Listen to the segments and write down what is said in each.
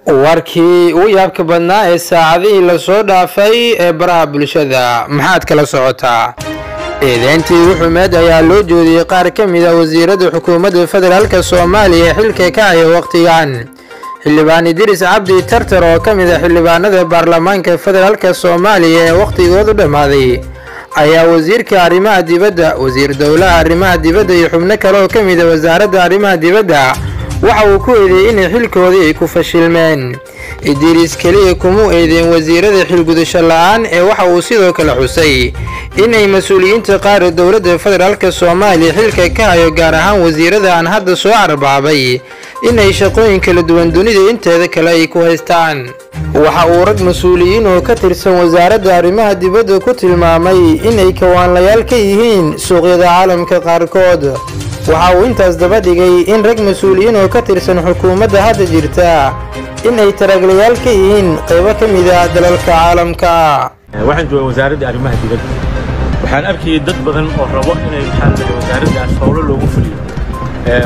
warkii uu yaabka badnaa ee saacadihii la soo dhaafay ee baraha bulshada maxaad kala socotaa? eedeyntii wuxuumeed ayaa loo jeediyay qaar ka mid ah wasiirada xukuumadda federaalka Soomaaliya xilka ka haya waqtigan. xildhibaan Idris Cabdi Tartar oo ka mid ah xildhibaanada baarlamaanka federaalka Soomaaliya ee waqtigoodu dhamaaday ayaa wasiirka arrimaha dibadda, wasiir dowlaha arrimaha dibadda iyo xubno kale oo ka mid ah wasaaradda arrimaha dibadda waxa uu ku eedeeyay in xilkoodii ay ku fashilmeen. Idris kaliya kuma eedeyn wasiirada xilgudasho la'aan ee waxa uu sidoo kale xusay inay mas'uuliyiinta qaar dowladda federaalka Soomaaliya xilka ka hayo gaar ahaan wasiirada aan hadda soo carbaabay inay shaqooyin kala duwan dunida inteeda kale ay ku haystaan. waxa uu rag mas'uuliyiin oo ka tirsan wasaaradda arrimaha dibadda ku tilmaamay inay kawaanlayaal ka yihiin suuqyada caalamka qaarkood. waxa uu intaas daba dhigay in rag mas'uuliyiin oo ka tirsan xukuumadda hadda jirta inay taraglayaal ka yihiin qaybo ka mid ah dalalka caalamka. waxaan joogaa wasaaradda arrimaha dibadda, waxaan arkayay dad badan oo rabo inay wasaaraddaas howlo loogu fuliyo.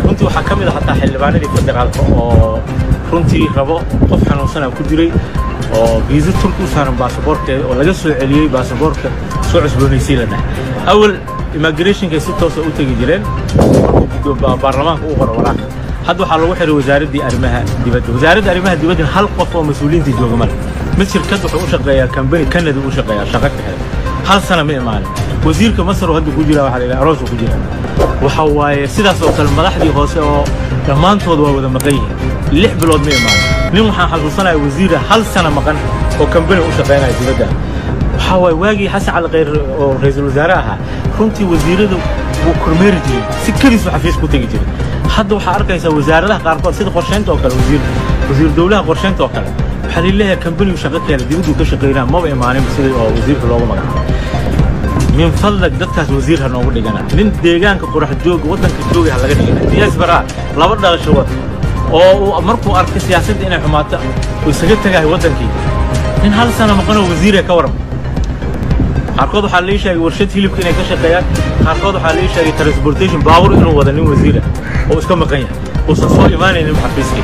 runtii waxaa ka mid ah hataa xildhibaanadii federaalka oo runtii rabo qof xanuunsanaa ku jiray oo viisa turki u saaran baasaboorkeeda oo laga soo celiyey baasaboorka soo cusboonaysiin la dhahay. awal immigrationka si toos ah u tagi jireen markuu baarlamaanka u qoro waraaq. hadda waxaa lagu xiray wasaaradda arrimaha dibadda. wasaaradda arrimaha dibadda hal qof oo mas'uuliyiinta jooga ma leh. mid shirkad wuxuu u shaqeeyaa company Canada u shaqeeyaa shaqo ka xiran hal sano ma imaanin. wasiirka Masar oo hadda ku jira waxa la yiraahdaa aroos ku jira. waxa waaye sidaas oo kale madaxdii hoose oo dhammaantood waa wada maqan yihiin 6 bilood ma imaanin. nin waxaan xasuusanayaa wasiir hal sano maqan oo company u shaqeynaya dibadda. waxa waaye waagii Xasan Cali Khayr oo ra'iisul wasaare ahaa runtii wasiiradu wuu kormeeri jiray si kaliis u xafiis ku tagi jiray. hadda waxaa arkaysaa wasaaradaha qaarkood sida qorsheynta oo kale wasiir dowlaha qorsheynta oo kale waxaa leeyahay company shaqo kale dibadda ka shaqeynaa ma imaanin sida oo wasiirka loogu magacaabo. min fadlag dadkaas wasiir ha noogu dhigana nin deegaanka qurax joog wadanka joogay ha laga dhigana diaspora laba dhalasho wad oo markuu arkay siyaasadda inay xumaato uu isaga tagay wadankii nin hal sano maqan wasiir ka waran. qaarkood waxaa la sheegay warshad hilibka inay ka shaqeeyaan, qaarkood waxaa la sheegay transportation baabuur inuu wada nin wasiir oo iska maqan yahay oo soo imaanaynin xafiiska.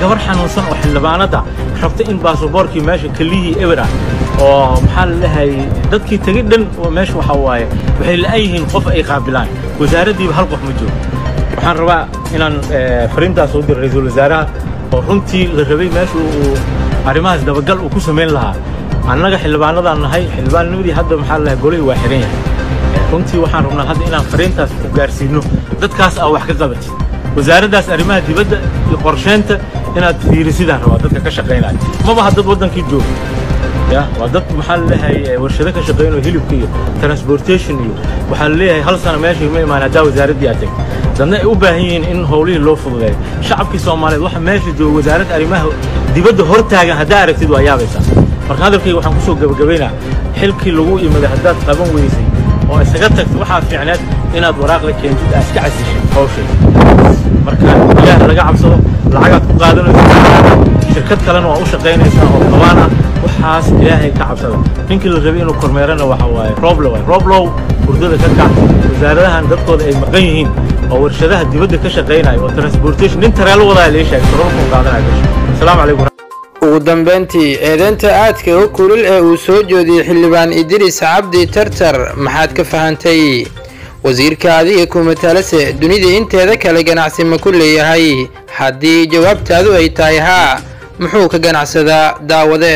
gabar xanuunsan oo xildhibaanada xogta in baasaboorkii meesha kaliyay ewer ah oo maxaa la leeyahay dadkii tagay dhan oo meesha waxa waaye waxay la yihiin qof ay qaabilaan wasaaraddii hal qof ma joogo. waxaan rabaa inaan fariintaas u diro ra'iisul wasaaraha oo runtii la rabay meesha uu arrimahaas dabagal uu ku sameyn lahaa. annaga xildhibaanadaan nahay xildhibaannimadii hadda maxaa la leeyahay golay waa xiran yahay. runtii waxaan rabnaa hadda inaan fariintaas ku gaarsiino dadkaas aan wax ka qabatid wasaaraddaas arrimaha dibadda iyo qorsheynta inaad fiirisidaan rabaa dadka ka shaqeynaya maba haddad wadankii joogo ya waa dad maxaa la leeyahay warshado ka shaqeynayo hilibka iyo transportation iyo waxaa la leeyahay hal sano meeshii ma imaan haddaa wasaaraddii aad tagtay dadna ay u baahan yihiin in howlihii loo fududeeyo. shacabkii Soomaaliyeed waxa meesha jooga wasaaradda arrimaha dibadda hortaagan haddaa aragtid waa yaabaysaa. marka hadalkayga waxaan ku soo gabagabeynaa xilkii lagu imaday haddaad qaban weysay oo isaga tagtay waxaa fiicneed inaad waraaq la keentid aad iska casishay hawshay. marka ilaah laga cabsado lacagaad ku qaadanayso shirkad kalena waa u shaqeynaysaa oo qabaan ah waxaas ilaahay ka cabsada. ninkii la rabay inuu kormeerana waxa waaye roblow hurdada ka kac. wasaaradahan dadkooda ay maqan yihiin oo warshadaha dibadda ka shaqeynaya oo transportation nin tareelo wadaa la sheegay roobku qaadanaya. assalaamu calaykum. ugu dambeyntii eedeynta aadka u kulul ee uu soo jeediyay xildhibaan Idris Cabdi Tartar maxaad ka fahantay? wasiirka adiga ku matalase dunida inteeda kale ganacsi ma ku leeyahay? haddii jawaabtaadu ay tahay haa, muxuu ka ganacsadaa daawade?